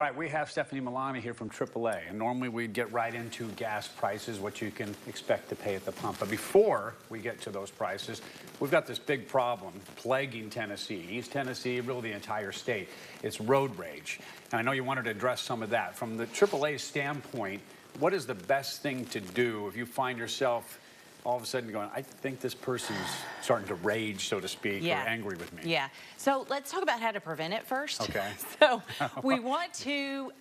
All right, we have Stephanie Milani here from AAA, and normally we'd get right into gas prices, what you can expect to pay at the pump. But before we get to those prices, we've got this big problem plaguing Tennessee, East Tennessee, really the entire state. It's road rage. And I know you wanted to address some of that. From the AAA standpoint, what is the best thing to do if you find yourself all of a sudden going, I think this person's starting to rage, so to speak, or angry with me? Yeah. So let's talk about how to prevent it first. Okay. So we want to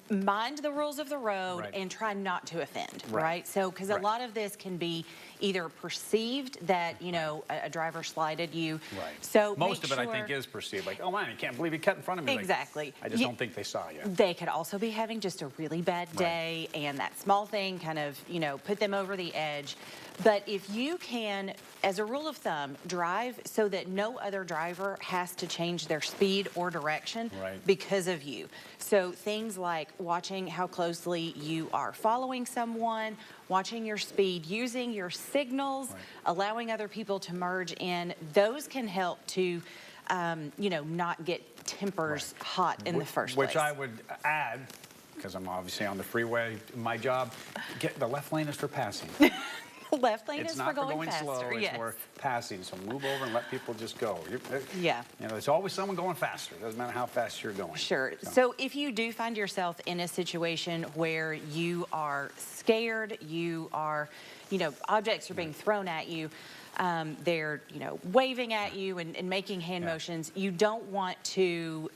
mind the rules of the road and try not to offend, right? So because a lot of this can be either perceived that, you know, a driver slided you. Right. So most of it, I think, is perceived. Like, oh, man, I can't believe he cut in front of me. Exactly. Like, I just don't think they saw you. They could also be having just a really bad day, and that small thing kind of, you know, put them over the edge. But if you can, as a rule of thumb, drive so that no other driver has to change their speed or direction because of you. So things like watching how closely you are following someone, watching your speed, using your signals, allowing other people to merge in, those can help to, you know, not get tempers hot in the first place. Which I would add, because I'm obviously on the freeway, my job, get the left lane is for passing. Left lane is for going faster. slow, it's for passing. So move over and let people just go. You know, there's always someone going faster. Doesn't matter how fast you're going. Sure. So if you do find yourself in a situation where you are scared, you are, you know, objects are being thrown at you, they're, you know, waving at you and making hand motions, you don't want to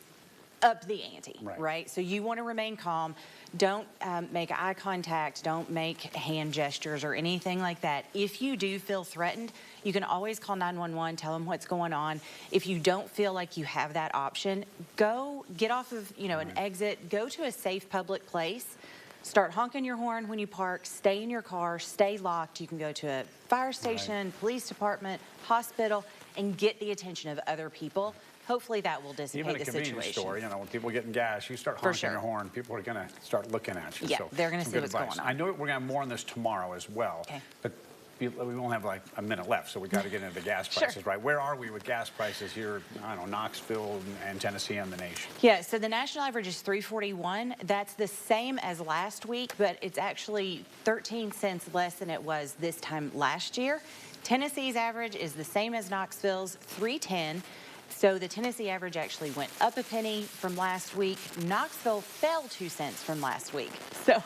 up the ante, right? So you want to remain calm. Don't make eye contact. Don't make hand gestures or anything like that. If you do feel threatened, you can always call 911, tell them what's going on. If you don't feel like you have that option, go get off of, you know, an exit, go to a safe public place. Start honking your horn when you park, stay in your car, stay locked. You can go to a fire station, police department, hospital, and get the attention of other people. Hopefully that will dissipate the situation. Even a convenience store, you know, when people are getting gas, you start honking your horn, people are going to start looking at you. Yeah, so they're going to see what's going on. I know we're going to have more on this tomorrow as well, but we won't have like a minute left, so we got to get into the gas prices, right? Where are we with gas prices here, I don't know, Knoxville and Tennessee and the nation? Yeah, so the national average is $3.41. That's the same as last week, but it's actually 13 cents less than it was this time last year. Tennessee's average is the same as Knoxville's, $3.10. So the Tennessee average actually went up a penny from last week. Knoxville fell 2 cents from last week. So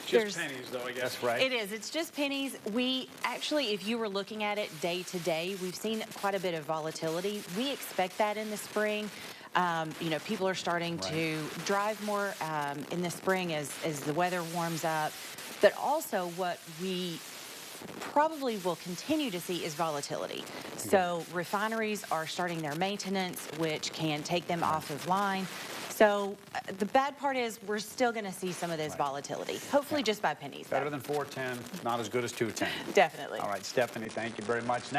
just pennies though, I guess, right? It is. It's just pennies. We actually, if you were looking at it day to day, we've seen quite a bit of volatility. We expect that in the spring. You know, people are starting to drive more in the spring as the weather warms up. But also what we probably will continue to see is volatility. So refineries are starting their maintenance, which can take them off of line. So the bad part is we're still going to see some of this volatility, hopefully just by pennies. Better than 4.10, not as good as 2.10. Definitely. All right, Stephanie, thank you very much.